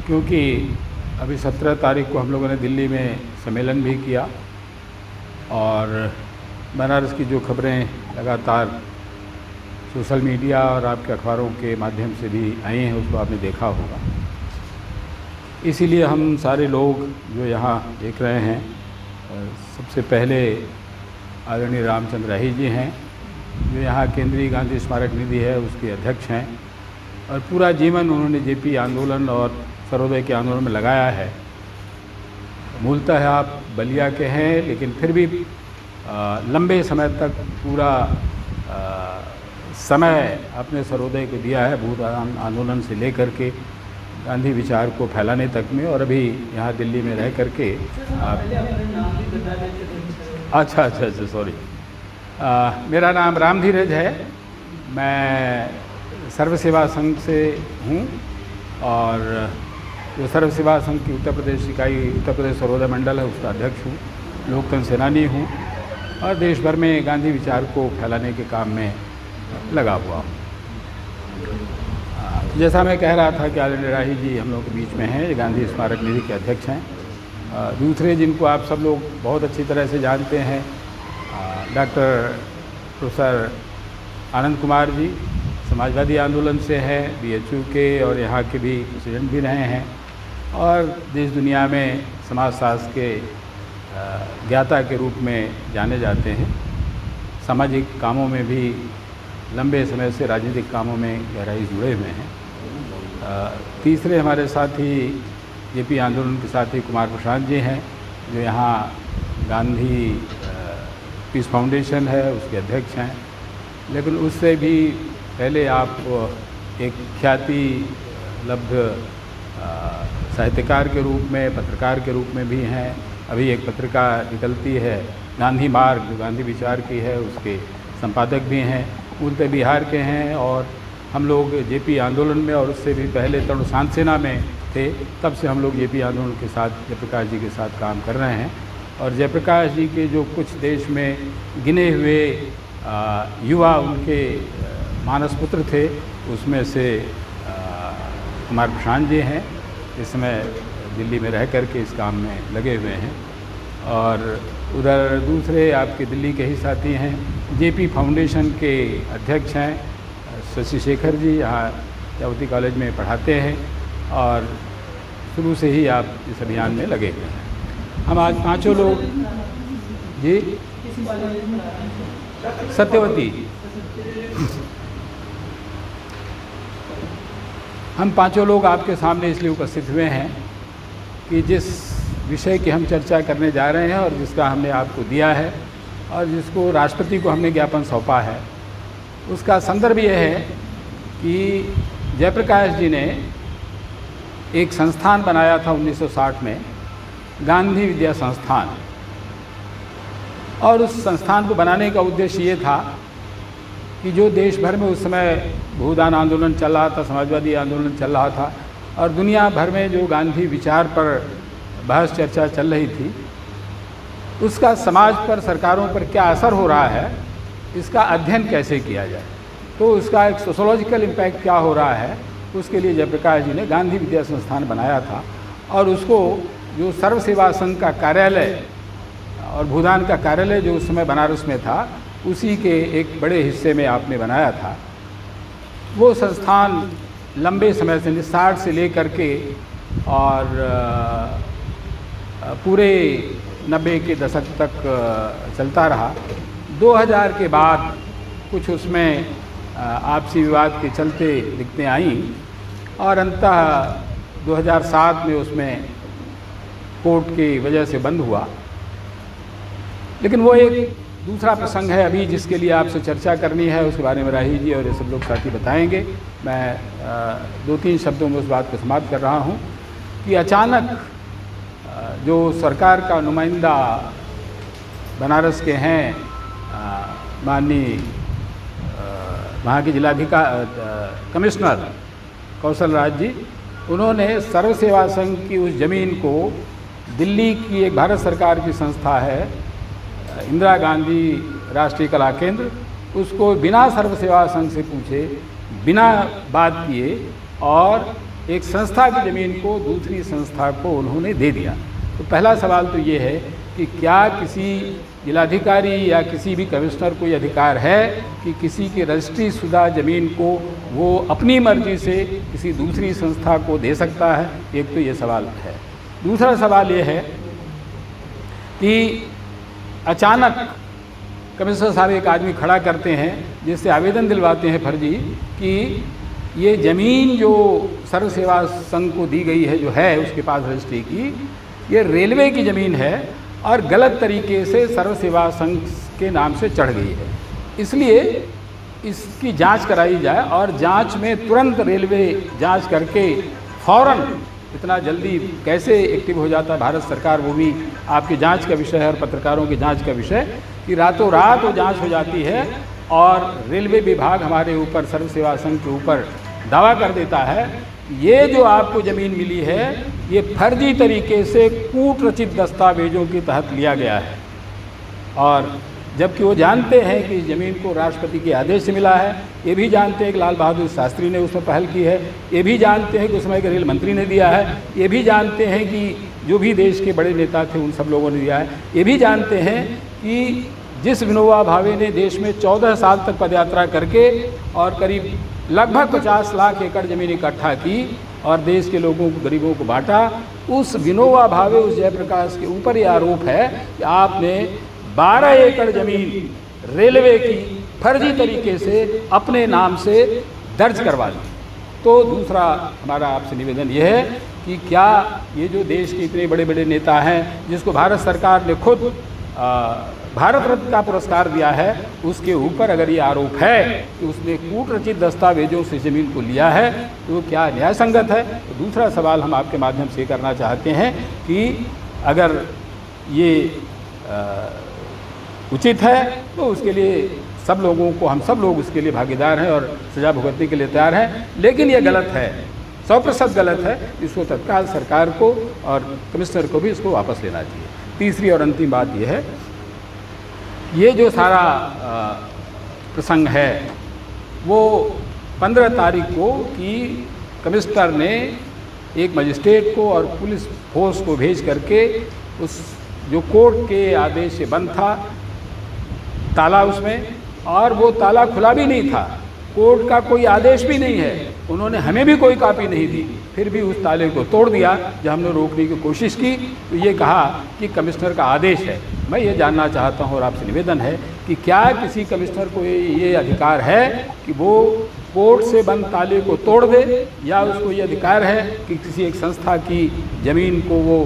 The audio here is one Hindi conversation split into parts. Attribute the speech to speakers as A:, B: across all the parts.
A: क्योंकि अभी 17 तारीख को हम लोगों ने दिल्ली में सम्मेलन भी किया और बनारस की जो खबरें लगातार सोशल मीडिया और आपके अखबारों के माध्यम से भी आई हैं उसको आपने देखा होगा। इसीलिए हम सारे लोग जो यहाँ देख रहे हैं, सबसे पहले आदरणीय रामचंद्र राही जी हैं जो यहाँ केंद्रीय गांधी स्मारक निधि है उसके अध्यक्ष हैं और पूरा जीवन उन्होंने जेपी आंदोलन और सर्वोदय के आंदोलन में लगाया है। मूलतः आप बलिया के हैं, लेकिन फिर भी लंबे समय तक पूरा समय अपने सर्वोदय को दिया है, भूदान आंदोलन से लेकर के गांधी विचार को फैलाने तक में। और अभी यहाँ दिल्ली में रह करके आप अच्छा सॉरी, मेरा नाम राम धीरज है। मैं सर्व सेवा संघ से हूँ और जो सर्व सेवा संघ की उत्तर प्रदेश इकाई उत्तर प्रदेश सर्वोदय मंडल है उसका अध्यक्ष हूँ, लोकतंत्र सेनानी हूँ और देश भर में गांधी विचार को फैलाने के काम में लगा हुआ हूँ। जैसा मैं कह रहा था कि आदरणीय राही जी हम लोग के बीच में हैं, गांधी स्मारक निधि के अध्यक्ष हैं। दूसरे जिनको आप सब लोग बहुत अच्छी तरह से जानते हैं, डॉक्टर प्रोफेसर आनंद कुमार जी समाजवादी आंदोलन से हैं, BHU के और यहाँ के भी प्रेसिडेंट भी रहे हैं और देश दुनिया में समाजशास्त्र के ज्ञाता के रूप में जाने जाते हैं। सामाजिक कामों में भी लंबे समय से राजनीतिक कामों में गहराई जुड़े हुए हैं। तीसरे हमारे साथी जेपी आंदोलन के साथी कुमार प्रशांत जी हैं जो यहाँ गांधी पीस फाउंडेशन है उसके अध्यक्ष हैं। लेकिन उससे भी पहले आप एक ख्याति लब्ध साहित्यकार के रूप में, पत्रकार के रूप में भी हैं। अभी एक पत्रिका निकलती है गांधी मार्ग जो गांधी विचार की है, उसके संपादक भी हैं। मूलतः बिहार के हैं और हम लोग जेपी आंदोलन में और उससे भी पहले तरुण शांत सेना में थे, तब से हम लोग जेपी आंदोलन के साथ जयप्रकाश जी के साथ काम कर रहे हैं। और जयप्रकाश जी के जो कुछ देश में गिने हुए युवा उनके मानस पुत्र थे, उसमें से कुमार प्रशांत जी हैं, इस समय दिल्ली में रह कर के इस काम में लगे हुए हैं। और उधर दूसरे आपके दिल्ली के ही साथी हैं, जेपी फाउंडेशन के अध्यक्ष हैं शशि शेखर जी, यहाँ यावती कॉलेज में पढ़ाते हैं और शुरू से ही आप इस अभियान में लगे हुए हैं। हम आज पांचों लोग जी सत्यवती, हम पांचों लोग आपके सामने इसलिए उपस्थित हुए हैं कि जिस विषय की हम चर्चा करने जा रहे हैं और जिसका हमने आपको दिया है और जिसको राष्ट्रपति को हमने ज्ञापन सौंपा है, उसका संदर्भ यह है कि जयप्रकाश जी ने एक संस्थान बनाया था 1960 में, गांधी विद्या संस्थान। और उस संस्थान को बनाने का उद्देश्य ये था कि जो देश भर में उस समय भूदान आंदोलन चल रहा था, समाजवादी आंदोलन चल रहा था और दुनिया भर में जो गांधी विचार पर बहस चर्चा चल रही थी, उसका समाज पर, सरकारों पर क्या असर हो रहा है, इसका अध्ययन कैसे किया जाए, तो उसका एक सोशोलॉजिकल इम्पैक्ट क्या हो रहा है, उसके लिए जयप्रकाश जी ने गांधी विद्या संस्थान बनाया था। और उसको जो सर्व सेवा संघ का कार्यालय और भूदान का कार्यालय जो उस समय बनारस में था, उसी के एक बड़े हिस्से में आपने बनाया था। वो संस्थान लंबे समय से 60 से लेकर के और पूरे 90 के दशक तक चलता रहा। 2000 के बाद कुछ उसमें आपसी विवाद के चलते दिक्कतें आईं और अंततः 2007 में उसमें कोर्ट की वजह से बंद हुआ। लेकिन वो एक दूसरा प्रसंग है अभी जिसके लिए आपसे चर्चा करनी है, उसके बारे में राही जी और ये सब लोग साथी बताएंगे। मैं 2-3 शब्दों में उस बात को समाप्त कर रहा हूँ कि अचानक जो सरकार का नुमाइंदा बनारस के हैं, माननीय वहाँ के कमिश्नर कौशल राज जी, उन्होंने सर्व सेवा संघ की उस ज़मीन को दिल्ली की एक भारत सरकार की संस्था है इंदिरा गांधी राष्ट्रीय कला केंद्र, उसको बिना सर्व सेवा संघ से पूछे, बिना बात किए और एक संस्था की ज़मीन को दूसरी संस्था को उन्होंने दे दिया। तो पहला सवाल तो ये है कि क्या किसी जिलाधिकारी या किसी भी कमिश्नर को ये अधिकार है कि किसी की रजिस्ट्री शुदा ज़मीन को वो अपनी मर्जी से किसी दूसरी संस्था को दे सकता है? एक तो ये सवाल है। दूसरा सवाल ये है कि अचानक कमिश्नर साहब एक आदमी खड़ा करते हैं जिससे आवेदन दिलवाते हैं फर्जी कि ये ज़मीन जो सर्व सेवा संघ को दी गई है, जो है उसके पास रजिस्ट्री की, ये रेलवे की ज़मीन है और गलत तरीके से सर्व सेवा संघ के नाम से चढ़ गई है, इसलिए इसकी जांच कराई जाए और जांच में तुरंत रेलवे जांच करके फ़ौरन, इतना जल्दी कैसे एक्टिव हो जाता है भारत सरकार, वो भी आपकी जांच का विषय है और पत्रकारों की जांच का विषय, कि रातों रात वो जांच हो जाती है और रेलवे विभाग हमारे ऊपर, सर्व सेवा संघ के ऊपर दावा कर देता है ये जो आपको ज़मीन मिली है ये फर्जी तरीके से कूट रचित दस्तावेजों के तहत लिया गया है, और जबकि वो जानते हैं कि इस ज़मीन को राष्ट्रपति के आदेश से मिला है, ये भी जानते हैं कि लाल बहादुर शास्त्री ने उसमें पहल की है, ये भी जानते हैं कि उस समय के रेल मंत्री ने दिया है, ये भी जानते हैं कि जो भी देश के बड़े नेता थे उन सब लोगों ने दिया है, ये भी जानते हैं कि जिस विनोबा भावे ने देश में 14 साल तक पदयात्रा करके और करीब लगभग 50 लाख एकड़ ज़मीन इकट्ठा की और देश के लोगों को, गरीबों को बांटा, उस विनोबा भावे, उस जयप्रकाश के ऊपर ये आरोप है कि आपने 12 एकड़ ज़मीन रेलवे की फर्जी तरीके से अपने नाम से दर्ज करवा दी। तो दूसरा हमारा आपसे निवेदन यह है कि क्या ये जो देश के इतने बड़े बड़े नेता हैं, जिसको भारत सरकार ने खुद भारत रत्न का पुरस्कार दिया है, उसके ऊपर अगर ये आरोप है कि उसने कूट रचित दस्तावेजों से ज़मीन को लिया है, तो क्या न्याय संगत है? तो दूसरा सवाल हम आपके माध्यम से करना चाहते हैं कि अगर ये उचित है तो उसके लिए सब लोगों को, हम सब लोग उसके लिए भागीदार हैं और सज़ा भुगतने के लिए तैयार हैं, लेकिन ये गलत है, 100% गलत है। इसको तत्काल सरकार को और कमिश्नर को भी इसको वापस लेना चाहिए। तीसरी और अंतिम बात यह है, ये जो सारा प्रसंग है वो 15 तारीख को कि कमिश्नर ने एक मजिस्ट्रेट को और पुलिस फोर्स को भेज करके उस जो कोर्ट के आदेश से बंद था ताला उसमें, और वो ताला खुला भी नहीं था, कोर्ट का कोई आदेश भी नहीं है, उन्होंने हमें भी कोई कॉपी नहीं दी, फिर भी उस ताले को तोड़ दिया। जब हमने रोकने की कोशिश की तो ये कहा कि कमिश्नर का आदेश है। मैं ये जानना चाहता हूँ और आपसे निवेदन है कि क्या किसी कमिश्नर को ये अधिकार है कि वो कोर्ट से बंद ताले को तोड़ दे, या उसको ये अधिकार है कि किसी एक संस्था की ज़मीन को वो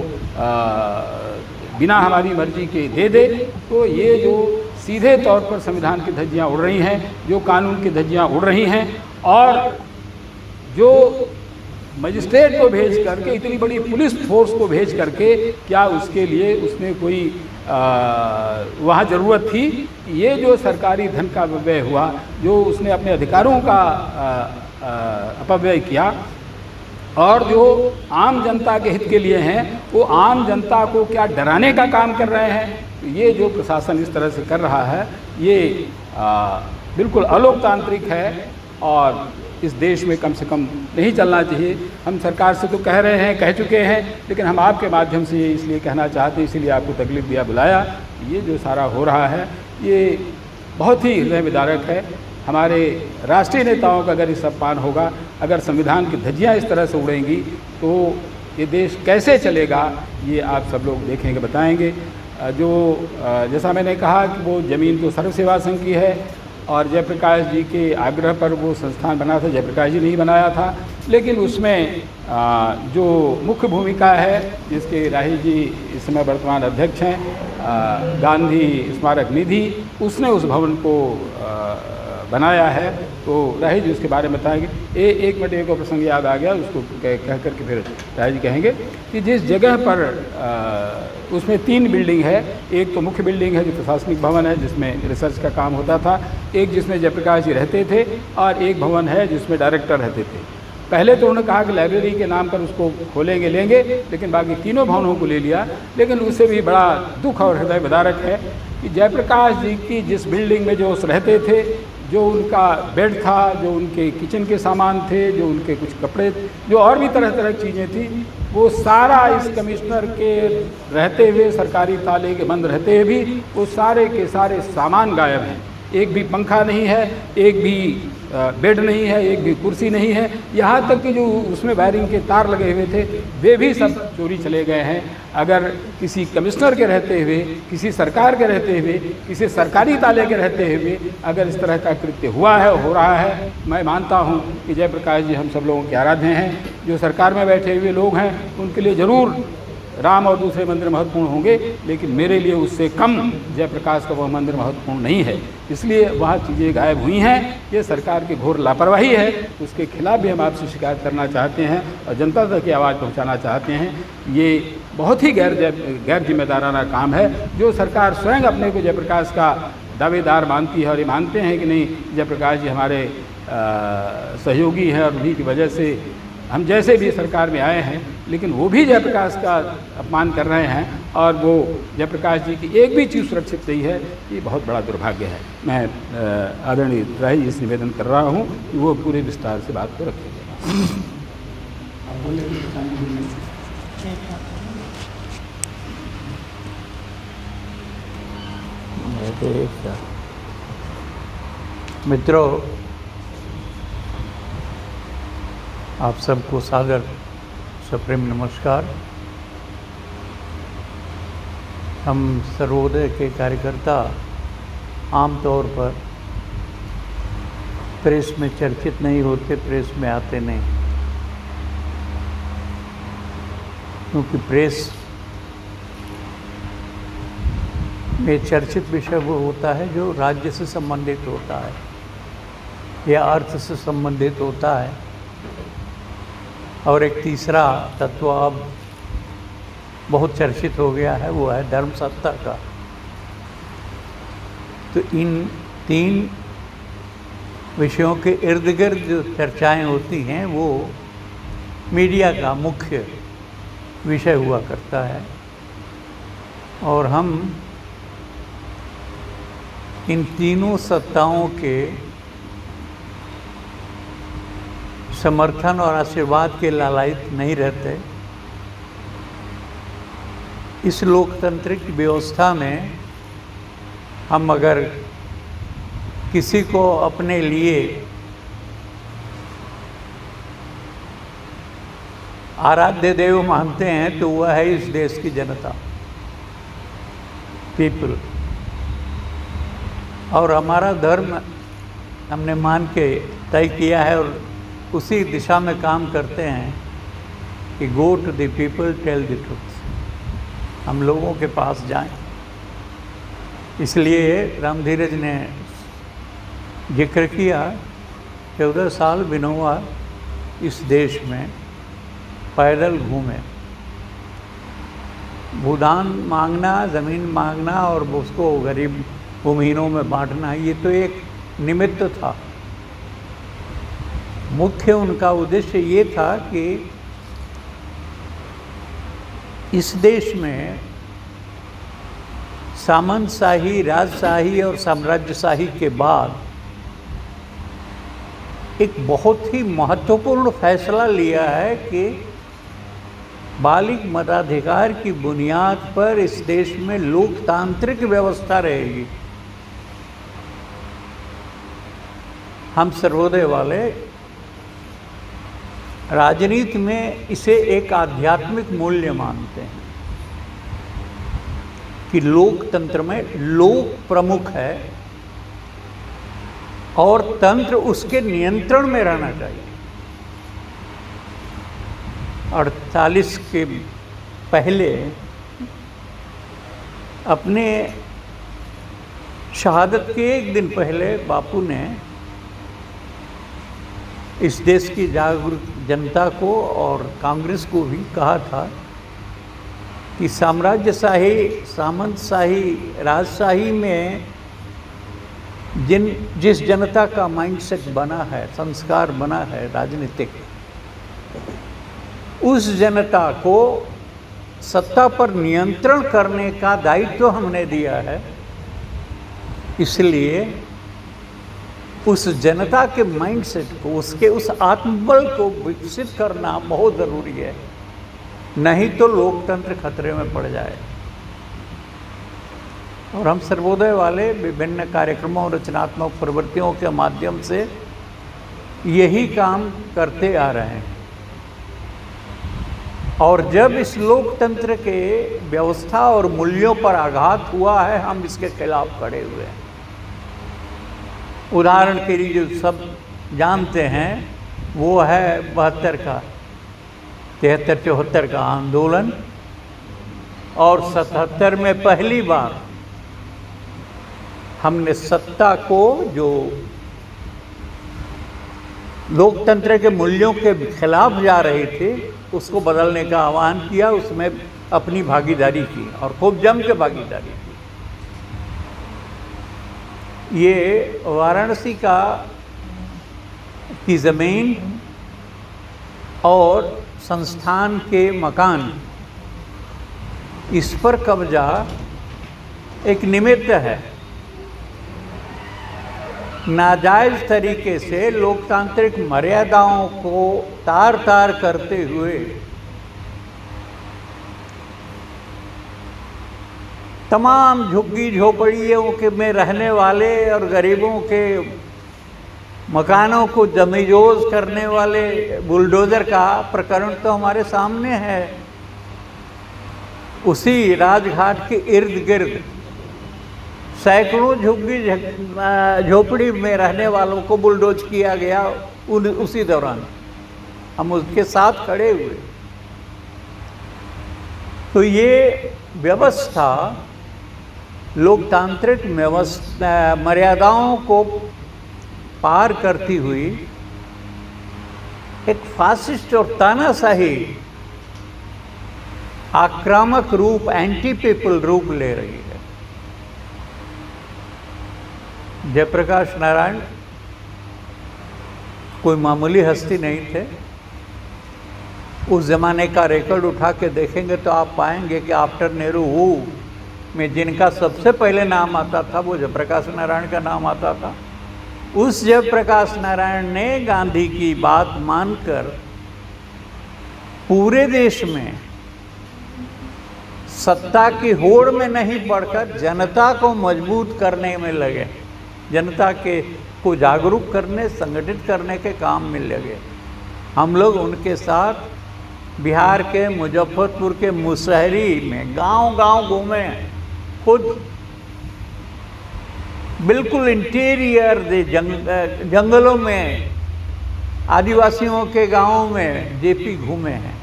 A: बिना हमारी मर्जी के दे दे? तो ये जो सीधे तौर पर संविधान की धज्जियाँ उड़ रही हैं, जो कानून की धज्जियाँ उड़ रही हैं, और जो मजिस्ट्रेट को भेज करके, इतनी बड़ी पुलिस फोर्स को भेज करके, क्या उसके लिए उसने कोई वहाँ ज़रूरत थी? ये जो सरकारी धन का अपव्यय हुआ, जो उसने अपने अधिकारों का अपव्यय किया और जो आम जनता के हित के लिए हैं, वो आम जनता को क्या डराने का काम कर रहे हैं? ये जो प्रशासन इस तरह से कर रहा है ये बिल्कुल अलोकतांत्रिक है और इस देश में कम से कम नहीं चलना चाहिए। हम सरकार से तो कह रहे हैं, कह चुके हैं, लेकिन हम आपके माध्यम से ये इसलिए कहना चाहते हैं, इसीलिए आपको तकलीफ दिया, बुलाया। ये जो सारा हो रहा है ये बहुत ही हृदय विदारक है। हमारे राष्ट्रीय नेताओं का अगर इस अपमान होगा, अगर संविधान की धज्जियाँ इस तरह से उड़ेंगी, तो ये देश कैसे चलेगा ये आप सब लोग देखेंगे, बताएंगे। जो जैसा मैंने कहा कि वो ज़मीन तो सर्व सेवा संघ की है और जयप्रकाश जी के आग्रह पर वो संस्थान बना था, जयप्रकाश जी ने ही बनाया था, लेकिन उसमें जो मुख्य भूमिका है, जिसके राही जी इस समय वर्तमान अध्यक्ष हैं, गांधी स्मारक निधि, उसने उस भवन को बनाया है। तो राही जी उसके बारे में बताएंगे। एक मिनट, एक और प्रसंग याद आ गया, उसको कह करके फिर राही जी कहेंगे कि जिस जगह पर उसमें 3 बिल्डिंग है, एक तो मुख्य बिल्डिंग है जो प्रशासनिक भवन है जिसमें रिसर्च का काम होता था, एक जिसमें जयप्रकाश जी रहते थे, और एक भवन है जिसमें डायरेक्टर रहते थे। पहले तो उन्होंने कहा कि लाइब्रेरी के नाम पर उसको खोलेंगे, लेंगे, लेकिन बाकी तीनों भवनों को ले लिया। लेकिन उससे भी बड़ा दुख और हृदय विदारक है कि जयप्रकाश जी की जिस बिल्डिंग में जो रहते थे, जो उनका बेड था, जो उनके किचन के सामान थे, जो उनके कुछ कपड़े, जो और भी तरह तरह की चीज़ें थी, वो सारा इस कमिश्नर के रहते हुए, सरकारी ताले के बंद रहते हुए भी वो सारे के सारे सामान गायब हैं। एक भी पंखा नहीं है, एक भी बेड नहीं है, एक भी कुर्सी नहीं है, यहाँ तक कि जो उसमें वायरिंग के तार लगे हुए थे वे भी सब चोरी चले गए हैं। अगर किसी कमिश्नर के रहते हुए, किसी सरकार के रहते हुए, किसी सरकारी ताले के रहते हुए अगर इस तरह का कृत्य हुआ है, हो रहा है, मैं मानता हूँ कि जयप्रकाश जी हम सब लोगों के आराध्य हैं। जो सरकार में बैठे हुए लोग हैं उनके लिए ज़रूर राम और दूसरे मंदिर महत्वपूर्ण होंगे, लेकिन मेरे लिए उससे कम जयप्रकाश का वह मंदिर महत्वपूर्ण नहीं है। इसलिए वहाँ चीज़ें गायब हुई हैं। ये सरकार की घोर लापरवाही है, उसके खिलाफ भी हम आपसे शिकायत करना चाहते हैं और जनता तक ये आवाज़ पहुँचाना चाहते हैं। ये बहुत ही गैर जिम्मेदाराना काम है। जो सरकार स्वयं अपने को जयप्रकाश का दावेदार मानती है और ये मानते हैं कि नहीं जयप्रकाश जी हमारे सहयोगी हैं और उन्हीं की वजह से हम जैसे भी सरकार में आए हैं, लेकिन वो भी जयप्रकाश का अपमान कर रहे हैं और वो जयप्रकाश जी की एक भी चीज़ सुरक्षित नहीं है। ये बहुत बड़ा दुर्भाग्य है। मैं आदरणीय राय जी से निवेदन कर रहा हूँ कि वो पूरे विस्तार से बात को रखेंगे।
B: मित्रों, आप सबको सादर सप्रेम नमस्कार। हम सर्वोदय के कार्यकर्ता आमतौर पर प्रेस में चर्चित नहीं होते, प्रेस में आते नहीं, क्योंकि प्रेस में चर्चित विषय वो होता है जो राज्य से संबंधित होता है या अर्थ से संबंधित होता है। और एक तीसरा तत्व अब बहुत चर्चित हो गया है, वो है धर्म सत्ता का। तो इन तीन विषयों के इर्द गिर्द जो चर्चाएं होती हैं वो मीडिया का मुख्य विषय हुआ करता है। और हम इन तीनों सत्ताओं के समर्थन और आशीर्वाद के लालायित नहीं रहते। इस लोकतांत्रिक व्यवस्था में हम अगर किसी को अपने लिए आराध्य देव मानते हैं तो वह है इस देश की जनता, पीपल। और हमारा धर्म हमने मान के तय किया है और उसी दिशा में काम करते हैं कि go to the people, tell the truth. हम लोगों के पास जाएं। इसलिए रामधीरज ने जिक्र किया 14 साल विनोबा इस देश में पैदल घूमे। भूदान मांगना, ज़मीन मांगना और उसको गरीब भूमिहीनों में बांटना, ये तो एक निमित्त था। मुख्य उनका उद्देश्य ये था कि इस देश में सामंतशाही, राजशाही और साम्राज्यशाही के बाद एक बहुत ही महत्वपूर्ण फैसला लिया है कि बालिग मताधिकार की बुनियाद पर इस देश में लोकतांत्रिक व्यवस्था रहेगी। हम सर्वोदय वाले राजनीति में इसे एक आध्यात्मिक मूल्य मानते हैं कि लोकतंत्र में लोक प्रमुख है और तंत्र उसके नियंत्रण में रहना चाहिए। 48 के पहले अपने शहादत के एक दिन पहले बापू ने इस देश की जागरूक जनता को और कांग्रेस को भी कहा था कि साम्राज्यशाही, सामंतशाही, राजशाही में जिस जनता का माइंडसेट बना है, संस्कार बना है राजनीतिक, उस जनता को सत्ता पर नियंत्रण करने का दायित्व हमने दिया है। इसलिए उस जनता के माइंडसेट को, उसके उस आत्मबल को विकसित करना बहुत ज़रूरी है, नहीं तो लोकतंत्र खतरे में पड़ जाए। और हम सर्वोदय वाले विभिन्न कार्यक्रमों और रचनात्मक प्रवृत्तियों के माध्यम से यही काम करते आ रहे हैं। और जब इस लोकतंत्र के व्यवस्था और मूल्यों पर आघात हुआ है, हम इसके खिलाफ खड़े हुए हैं। उदाहरण के लिए जो सब जानते हैं वो है 72 का 73-74 का आंदोलन, और 77 में पहली बार हमने सत्ता को, जो लोकतंत्र के मूल्यों के खिलाफ जा रही थी, उसको बदलने का आह्वान किया, उसमें अपनी भागीदारी की और खूब जम के भागीदारी की। ये वाराणसी की ज़मीन और संस्थान के मकान, इस पर कब्जा एक निमित्त है। नाजायज़ तरीके से लोकतांत्रिक मर्यादाओं को तार तार करते हुए तमाम झुग्गी झोपड़ियों के में रहने वाले और गरीबों के मकानों को जमीजोज करने वाले बुलडोज़र का प्रकरण तो हमारे सामने है। उसी राजघाट के इर्द गिर्द सैकड़ों झुग्गी झोपड़ी में रहने वालों को बुलडोज किया गया उसी दौरान, हम उसके साथ खड़े हुए। तो ये व्यवस्था लोकतांत्रिक मर्यादाओं को पार करती हुई एक फासिस्ट और तानाशाही आक्रामक रूप, एंटी पीपल रूप ले रही है। जयप्रकाश नारायण कोई मामूली हस्ती नहीं थे। उस ज़माने का रिकॉर्ड उठा के देखेंगे तो आप पाएंगे कि आफ्टर नेहरू हू में जिनका सबसे पहले नाम आता था वो जयप्रकाश नारायण का नाम आता था। उस जयप्रकाश नारायण ने गांधी की बात मानकर पूरे देश में सत्ता की होड़ में नहीं पड़कर जनता को मजबूत करने में लगे, जनता को जागरूक करने, संगठित करने के काम में लगे। हम लोग उनके साथ बिहार के मुजफ्फरपुर के मुसहरी में गांव-गांव घूमे, खुद बिल्कुल इंटीरियर जंगलों में, आदिवासियों के गांवों में जेपी घूमे हैं।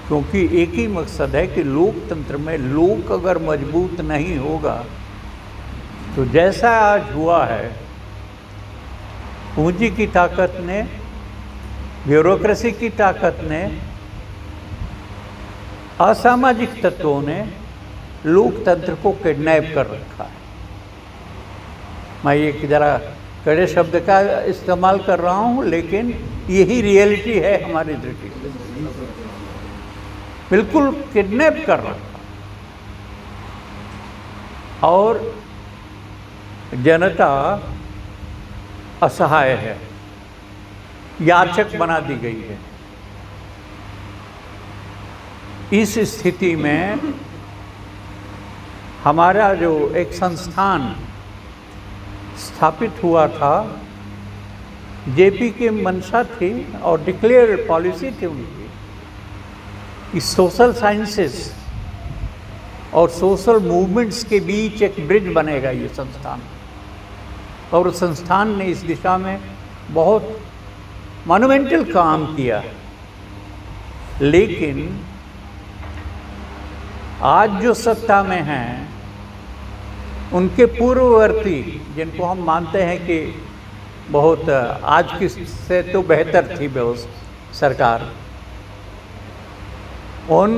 B: क्योंकि एक ही मकसद है कि लोकतंत्र में लोक अगर मजबूत नहीं होगा तो जैसा आज हुआ है, पूंजी की ताकत ने, ब्यूरोक्रेसी की ताकत ने, असामाजिक तत्वों ने लोकतंत्र को किडनैप कर रखा है। मैं एक ज़रा कड़े शब्द का इस्तेमाल कर रहा हूँ, लेकिन यही रियलिटी है हमारी दृष्टि से। बिल्कुल किडनैप कर रखा और जनता असहाय है, याचक बना दी गई है। इस स्थिति में हमारा जो एक संस्थान स्थापित हुआ था, जेपी की मंशा थी और डिक्लेयर्ड पॉलिसी थी उनकी कि सोशल साइंसेस और सोशल मूवमेंट्स के बीच एक ब्रिज बनेगा ये संस्थान। और उस संस्थान ने इस दिशा में बहुत मॉन्यूमेंटल काम किया। लेकिन आज जो सत्ता में हैं, उनके पूर्ववर्ती, जिनको हम मानते हैं कि बहुत आज की से तो बेहतर थी व्यवस्था सरकार, उन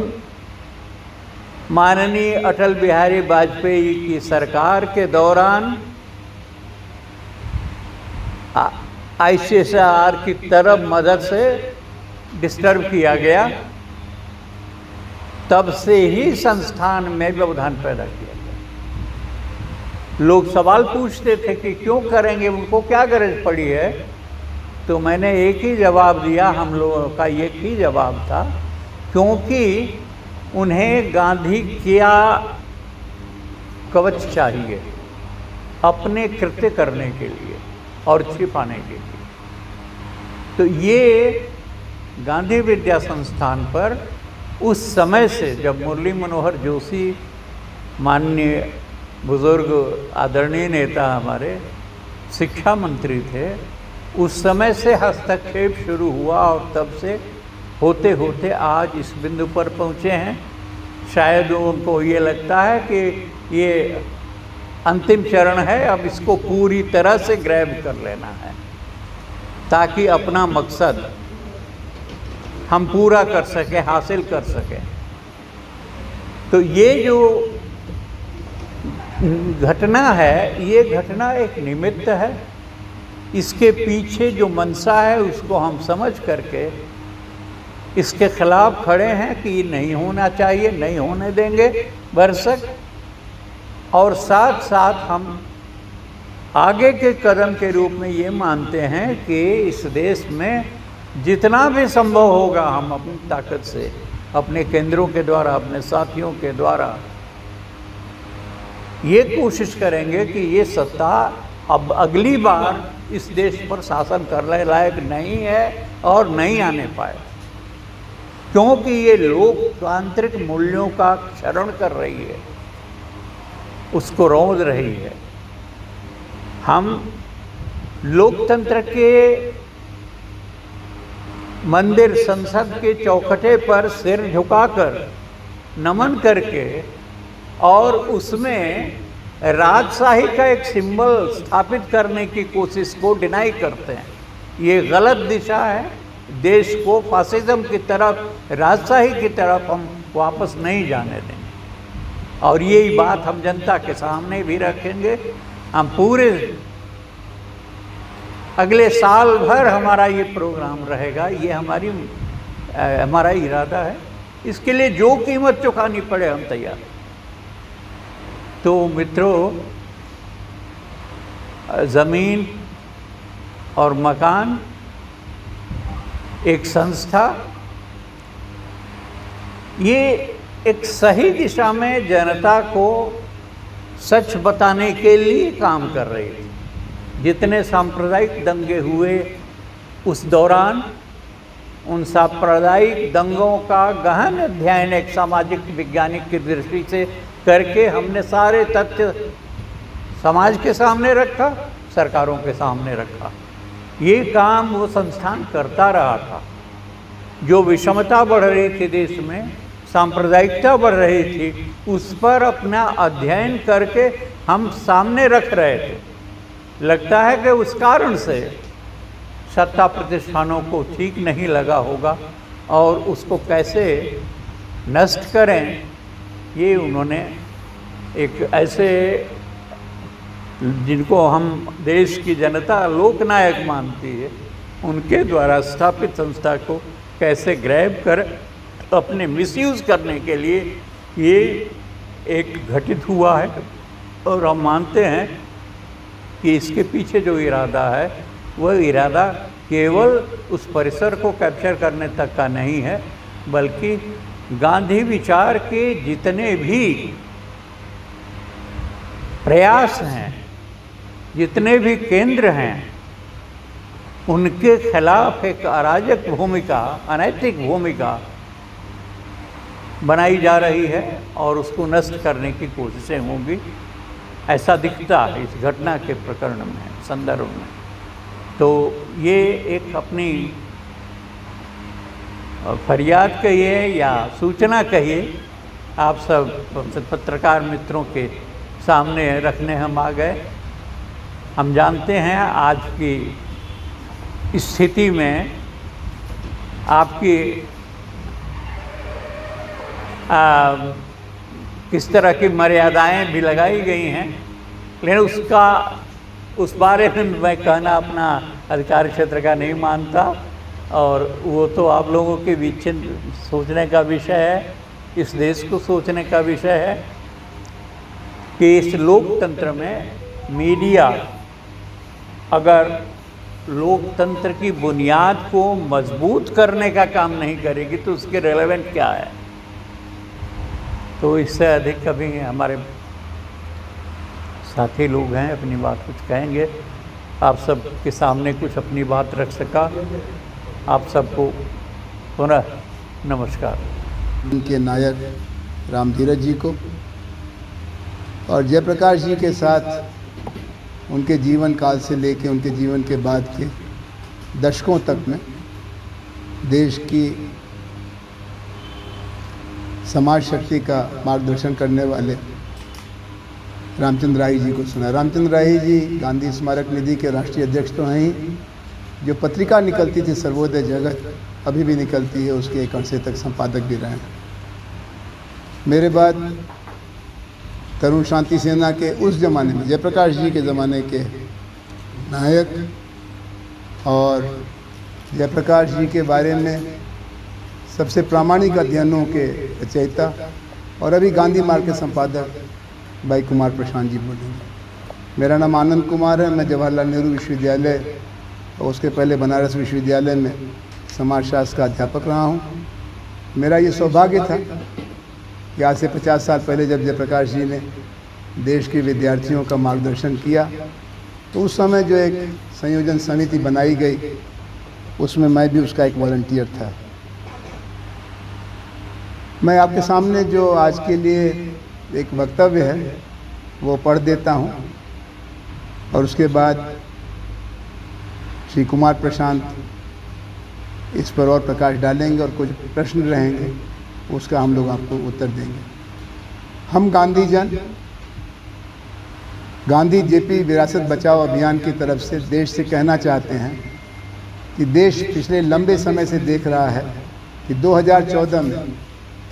B: माननीय अटल बिहारी वाजपेयी की सरकार के दौरान ICSR की तरफ मदद से डिस्टर्ब किया गया, तब से ही संस्थान में व्यवधान पैदा किया गया। लोग सवाल पूछते थे कि क्यों करेंगे, उनको क्या गरज पड़ी है। तो मैंने एक ही जवाब दिया, हम लोगों का एक ही जवाब था, क्योंकि उन्हें गांधी क्या कवच चाहिए अपने कृत्य करने के लिए और छिपाने के लिए। तो ये गांधी विद्या संस्थान पर उस समय से, जब मुरली मनोहर जोशी माननीय बुजुर्ग आदरणीय नेता हमारे शिक्षा मंत्री थे, उस समय से हस्तक्षेप शुरू हुआ और तब से होते होते आज इस बिंदु पर पहुँचे हैं। शायद उनको ये लगता है कि ये अंतिम चरण है, अब इसको पूरी तरह से ग्रैब कर लेना है ताकि अपना मकसद हम पूरा कर सकें, हासिल कर सकें। तो ये जो घटना है, ये घटना एक निमित्त है। इसके पीछे जो मंशा है उसको हम समझ करके इसके खिलाफ खड़े हैं कि ये नहीं होना चाहिए, नहीं होने देंगे बरसक। और साथ साथ हम आगे के कदम के रूप में ये मानते हैं कि इस देश में जितना भी संभव होगा हम अपनी ताकत से, अपने केंद्रों के द्वारा, अपने साथियों के द्वारा ये कोशिश करेंगे कि ये सत्ता अब अगली बार इस देश पर शासन करने लायक नहीं है और नहीं आने पाए, क्योंकि ये लोकतांत्रिक मूल्यों का क्षरण कर रही है, उसको रौंद रही है। हम लोकतंत्र के मंदिर, संसद के चौखटे पर सिर झुकाकर नमन करके और उसमें राजशाही का एक सिंबल स्थापित करने की कोशिश को डिनाई करते हैं। ये गलत दिशा है। देश को फासिज्म की तरफ, राजशाही की तरफ हम वापस नहीं जाने देंगे और यही बात हम जनता के सामने भी रखेंगे। हम पूरे अगले साल भर हमारा ये प्रोग्राम रहेगा, ये हमारा इरादा है। इसके लिए जो कीमत चुकानी पड़े हम तैयार। तो मित्रों, ज़मीन और मकान, एक संस्था, ये एक सही दिशा में जनता को सच बताने के लिए काम कर रही थी। जितने सांप्रदायिक दंगे हुए उस दौरान, उन सांप्रदायिक दंगों का गहन अध्ययन एक सामाजिक वैज्ञानिक की दृष्टि से करके हमने सारे तथ्य समाज के सामने रखा, सरकारों के सामने रखा। ये काम वो संस्थान करता रहा था। जो विषमता बढ़ रही थी देश में, सांप्रदायिकता बढ़ रही थी, उस पर अपना अध्ययन करके हम सामने रख रहे थे। लगता है कि उस कारण से सत्ता प्रतिष्ठानों को ठीक नहीं लगा होगा और उसको कैसे नष्ट करें, ये उन्होंने एक ऐसे, जिनको हम देश की जनता लोकनायक मानती है, उनके द्वारा स्थापित संस्था को कैसे ग्रैब कर अपने मिसयूज़ करने के लिए ये एक घटित हुआ है। और हम मानते हैं कि इसके पीछे जो इरादा है, वह इरादा केवल उस परिसर को कैप्चर करने तक का नहीं है, बल्कि गांधी विचार के जितने भी प्रयास हैं, जितने भी केंद्र हैं, उनके खिलाफ एक अराजक भूमिका, अनैतिक भूमिका बनाई जा रही है और उसको नष्ट करने की कोशिशें होंगी, ऐसा दिखता है इस घटना के प्रकरण में, संदर्भ में। तो ये एक अपनी फरियाद कहिए या सूचना कहिए, आप सब पत्रकार मित्रों के सामने रखने हम आ गए। हम जानते हैं आज की स्थिति में आपकी किस तरह की मर्यादाएं भी लगाई गई हैं, लेकिन उस बारे में मैं कहना अपना अधिकार क्षेत्र का नहीं मानता, और वो तो आप लोगों के बीच सोचने का विषय है, इस देश को सोचने का विषय है कि इस लोकतंत्र में मीडिया अगर लोकतंत्र की बुनियाद को मजबूत करने का काम नहीं करेगी तो उसके रेलेवेंट क्या है। तो इससे अधिक कभी हमारे साथी लोग हैं अपनी बात कुछ कहेंगे, आप सब के सामने कुछ अपनी बात रख सका। आप सबको पुनः नमस्कार।
C: उनके नायक रामधीरज जी को और जयप्रकाश जी के साथ उनके जीवन काल से लेकर उनके जीवन के बाद के दशकों तक में देश की समाज शक्ति का मार्गदर्शन करने वाले रामचंद्र राही जी को सुना। रामचंद्र राही जी गांधी स्मारक निधि के राष्ट्रीय अध्यक्ष तो हैं ही, जो पत्रिका निकलती थी सर्वोदय जगत, अभी भी निकलती है, उसके एक अरसे तक संपादक भी रहे हैं। मेरे बाद तरुण शांति सेना के उस ज़माने में जयप्रकाश जी के ज़माने के नायक और जयप्रकाश जी के बारे में सबसे प्रामाणिक अध्ययनों के रचयिता और अभी गांधी मार्ग के संपादक भाई कुमार प्रशांत जी बोलेंगे। मेरा नाम आनंद कुमार है। मैं जवाहरलाल नेहरू विश्वविद्यालय और उसके पहले बनारस विश्वविद्यालय में समाजशास्त्र का अध्यापक रहा हूँ। मेरा ये सौभाग्य था कि आज से 50 साल पहले जब जयप्रकाश जी ने देश के विद्यार्थियों का मार्गदर्शन किया तो उस समय जो एक संयोजन समिति बनाई गई उसमें मैं भी उसका एक वॉलंटियर था। मैं आपके सामने जो आज के लिए एक वक्तव्य है वो पढ़ देता हूँ और उसके बाद श्री कुमार प्रशांत इस पर और प्रकाश डालेंगे और कुछ प्रश्न रहेंगे, उसका हम लोग आपको उत्तर देंगे। हम गांधी जन गांधी जेपी विरासत बचाओ अभियान की तरफ से देश से कहना चाहते हैं कि देश पिछले लंबे समय से देख रहा है कि 2014 में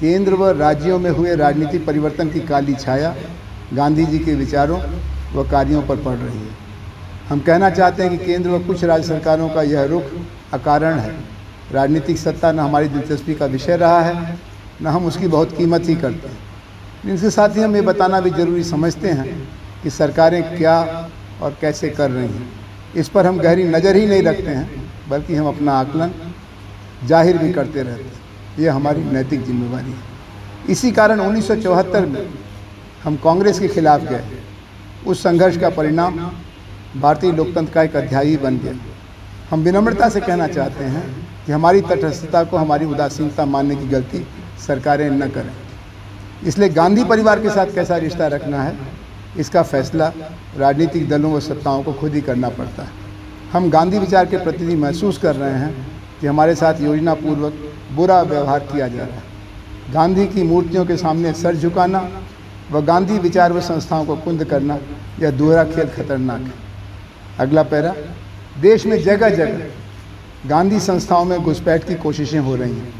C: केंद्र व राज्यों में हुए राजनीतिक परिवर्तन की काली छाया गांधी जी के विचारों व कार्यों पर पड़ रही है। हम कहना चाहते हैं कि केंद्र व कुछ राज्य सरकारों का यह रुख अकारण है। राजनीतिक सत्ता न हमारी दिलचस्पी का विषय रहा है, न हम उसकी बहुत कीमत ही करते हैं। इनके साथ ही हम ये बताना भी ज़रूरी समझते हैं कि सरकारें क्या और कैसे कर रही हैं। इस पर हम गहरी नज़र ही नहीं रखते हैं, बल्कि हम अपना आकलन जाहिर भी करते रहते हैं। यह हमारी नैतिक जिम्मेवारी है। इसी कारण 1974 में हम कांग्रेस के खिलाफ गए। उस संघर्ष का परिणाम भारतीय लोकतंत्र का एक अध्याय ही बन गया। हम विनम्रता से कहना चाहते हैं कि हमारी तटस्थता को हमारी उदासीनता मानने की गलती सरकारें न करें। इसलिए गांधी परिवार के साथ कैसा रिश्ता रखना है, इसका फैसला राजनीतिक दलों व सत्ताओं को खुद ही करना पड़ता है। हम गांधी विचार के प्रतिनिधि महसूस कर रहे हैं कि हमारे साथ योजनापूर्वक बुरा व्यवहार किया जा रहा है। गांधी की मूर्तियों के सामने सर झुकाना व गांधी विचार व संस्थाओं को कुंद करना, यह दोहरा खेल खतरनाक है। अगला पैरा, देश में जगह जगह गांधी संस्थाओं में घुसपैठ की कोशिशें हो रही हैं।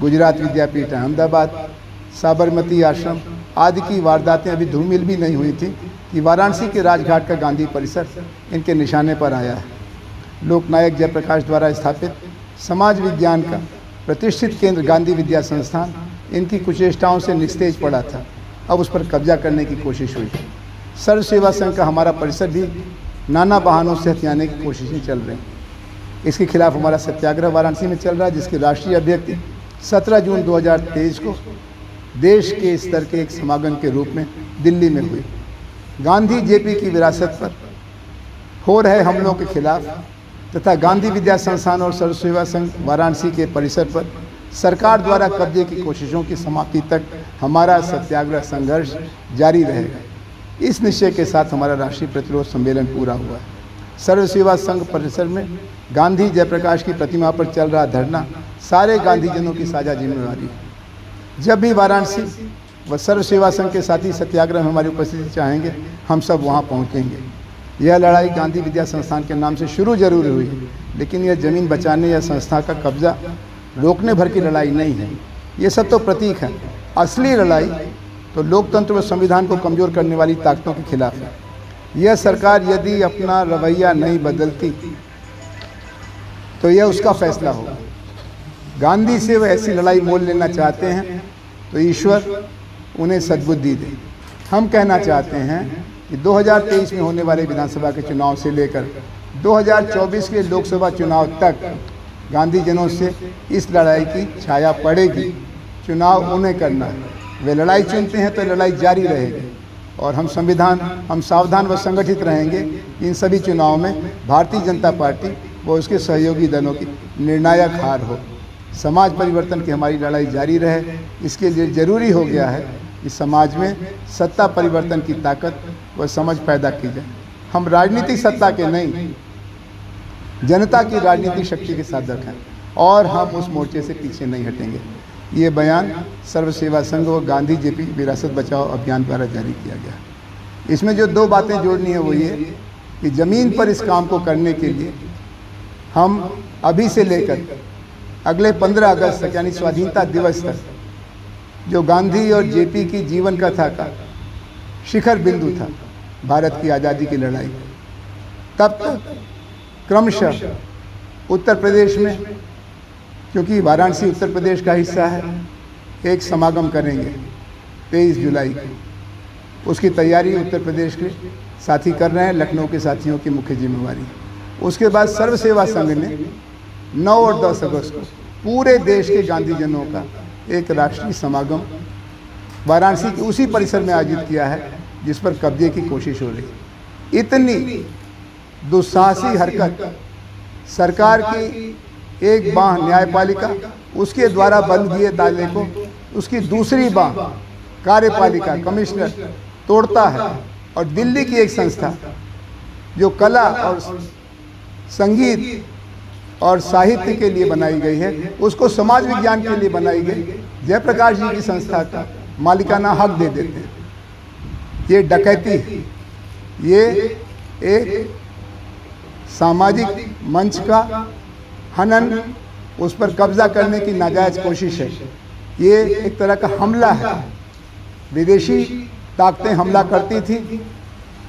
C: गुजरात विद्यापीठ, अहमदाबाद, साबरमती आश्रम आदि की वारदातें अभी धूमिल भी नहीं हुई थी कि वाराणसी के राजघाट का गांधी परिसर इनके निशाने पर आया है। लोकनायक जयप्रकाश द्वारा स्थापित समाज विज्ञान का प्रतिष्ठित केंद्र गांधी विद्या संस्थान इनकी कुचेष्टाओं से निस्तेज पड़ा था। अब उस पर कब्जा करने की कोशिश हुई। सर्व सेवा संघ का हमारा परिसर भी नाना बहानों से हथियाने की कोशिशें चल रही हैं। इसके खिलाफ हमारा सत्याग्रह वाराणसी में चल रहा है, जिसकी राष्ट्रीय अभिव्यक्ति 17 जून 2023 को देश के स्तर के एक समागम के रूप में दिल्ली में हुई। गांधी जेपी की विरासत पर हो रहे हमलों के खिलाफ तथा गांधी विद्या संस्थान और सर्व सेवा संघ वाराणसी के परिसर पर सरकार द्वारा कब्जे की कोशिशों की समाप्ति तक हमारा सत्याग्रह संघर्ष जारी रहेगा। इस निश्चय के साथ हमारा राष्ट्रीय प्रतिरोध सम्मेलन पूरा हुआ है। सर्व सेवा संघ परिसर में गांधी जयप्रकाश की प्रतिमा पर चल रहा धरना सारे गांधीजनों की साझा जिम्मेवारी है। जब भी वाराणसी व सर्व सेवा संघ के साथी सत्याग्रह में हमारी उपस्थिति चाहेंगे, हम सब वहाँ पहुँचेंगे। यह लड़ाई गांधी विद्या संस्थान के नाम से शुरू जरूर हुई है, लेकिन यह ज़मीन बचाने या संस्था का कब्जा रोकने भर की लड़ाई नहीं है। ये सब तो प्रतीक है। असली लड़ाई तो लोकतंत्र व संविधान को कमज़ोर करने वाली ताकतों के खिलाफ है। यह सरकार यदि अपना रवैया नहीं बदलती तो यह उसका फैसला होगा। गांधी से वह ऐसी लड़ाई मोल लेना चाहते हैं तो ईश्वर उन्हें सद्बुद्धि दे। हम कहना चाहते हैं कि 2023 में होने वाले विधानसभा के चुनाव से लेकर 2024 के लोकसभा चुनाव तक गांधीजनों से इस लड़ाई की छाया पड़ेगी। चुनाव उन्हें करना है, वे लड़ाई चुनते हैं तो लड़ाई जारी रहेगी और हम सावधान व संगठित रहेंगे कि इन सभी चुनावों में भारतीय जनता पार्टी व उसके सहयोगी दलों की निर्णायक हार हो। समाज परिवर्तन की हमारी लड़ाई जारी रहे, इसके लिए जरूरी हो गया है कि समाज में सत्ता परिवर्तन की ताकत व समझ पैदा की जाए। हम राजनीतिक सत्ता के नहीं, जनता की राजनीतिक शक्ति के साधक हैं और हम उस मोर्चे से पीछे नहीं हटेंगे। ये बयान सर्व सेवा संघ व गांधी जेपी विरासत बचाओ अभियान द्वारा जारी किया गया। इसमें जो दो बातें जोड़नी है वो ये कि ज़मीन पर इस काम को करने के लिए हम अभी से लेकर अगले 15 अगस्त तक यानी स्वाधीनता दिवस तक जो गांधी और जेपी की जीवन कथा का शिखर बिंदु था भारत की आज़ादी की लड़ाई, तब तक क्रमशः उत्तर प्रदेश में, क्योंकि वाराणसी उत्तर प्रदेश का हिस्सा है, एक समागम करेंगे 23 जुलाई को। उसकी तैयारी उत्तर प्रदेश के साथी कर रहे हैं, लखनऊ के साथियों की मुख्य जिम्मेवारी। उसके बाद सर्व सेवा संघ ने 9 और 10 अगस्त को पूरे देश के गांधीजनों का एक राष्ट्रीय समागम वाराणसी के उसी परिसर में आयोजित किया है जिस पर कब्जे की कोशिश हो रही। इतनी दुस्साहसी हरकत सरकार की, एक बाह न्यायपालिका उसके द्वारा बंद किए ताले को उसकी दूसरी बाह कार्यपालिका कमिश्नर तोड़ता है, और दिल्ली की एक संस्था जो कला और संगीत और साहित्य के लिए बनाई गई है, उसको समाज विज्ञान के लिए बनाई गई जयप्रकाश जी की संस्था का मालिकाना हक दे देते हैं। ये डकैती है, ये एक सामाजिक मंच का हनन, उस पर कब्जा करने की नाजायज कोशिश है। ये एक तरह का हमला है। विदेशी ताकतें हमला करती थी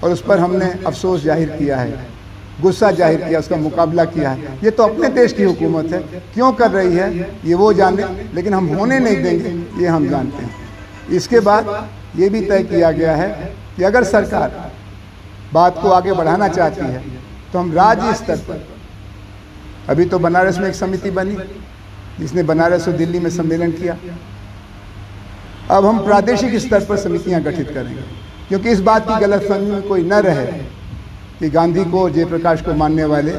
C: और उस पर हमने अफसोस जाहिर किया है, गुस्सा जाहिर किया, उसका मुकाबला किया है। ये तो अपने देश की हुकूमत है, क्यों कर रही है ये वो जाने, लेकिन हम होने नहीं देंगे, ये हम जानते हैं। इसके बाद ये भी तय किया गया है कि अगर सरकार बात को आगे बढ़ाना चाहती है तो हम राज्य स्तर पर, अभी तो बनारस में एक समिति बनी जिसने बनारस और दिल्ली में सम्मेलन किया, अब हम प्रादेशिक स्तर पर समितियां गठित करेंगे, क्योंकि इस बात की गलतफहमी में कोई न रहे कि गांधी को, जयप्रकाश को मानने वाले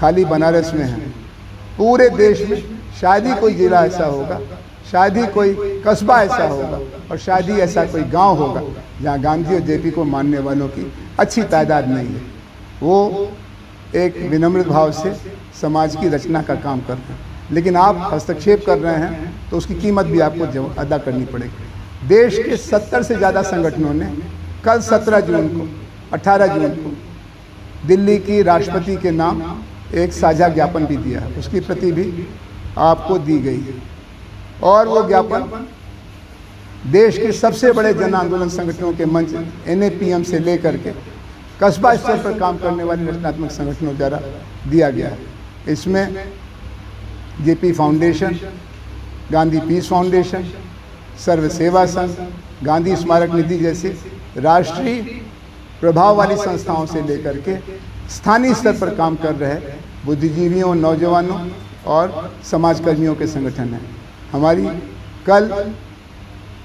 C: खाली बनारस में हैं। पूरे देश में शायद ही कोई जिला ऐसा होगा, शायद ही कोई कस्बा ऐसा होगा और शायद ही ऐसा कोई गांव होगा जहां गांधी और जेपी को मानने वालों की अच्छी तादाद नहीं है। वो एक विनम्र भाव से समाज की रचना का काम कर रहे हैं, लेकिन आप हस्तक्षेप कर रहे हैं तो उसकी कीमत भी आपको अदा करनी पड़ेगी। देश के 70 से ज़्यादा संगठनों ने कल 17 जून को, 18 जून को दिल्ली की राष्ट्रपति के नाम एक साझा ज्ञापन भी दिया है, उसकी प्रति भी आपको दी गई है। और वो ज्ञापन देश के सबसे बड़े जन आंदोलन संगठनों के मंच NAPM से लेकर के कस्बा स्तर पर काम करने वाले रचनात्मक संगठनों द्वारा दिया गया है। इसमें JP foundation, Gandhi peace foundation, Sarva Seva Sangh, Gandhi स्मारक निधि जैसे राष्ट्रीय प्रभाव वाली संस्थाओं से लेकर के स्थानीय स्तर पर काम कर रहे बुद्धिजीवियों, नौजवानों और समाजकर्मियों के संगठन हैं। हमारी कल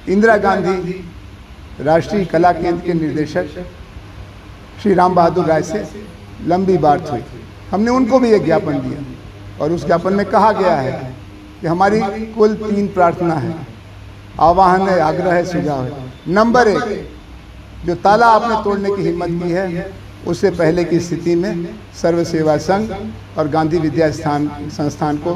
C: इंदिरा गांधी राष्ट्रीय कला केंद्र के निदेशक श्री राम बहादुर राय से लंबी बात हुई, हमने उनको भी एक ज्ञापन दिया और उस ज्ञापन में कहा गया है कि हमारी कुल 3 प्रार्थना है, आह्वान है, आग्रह है, सुझाव है। नंबर 1, जो ताला आपने तोड़ने की हिम्मत की है उससे पहले की स्थिति में सर्व सेवा संघ और गांधी विद्या संस्थान को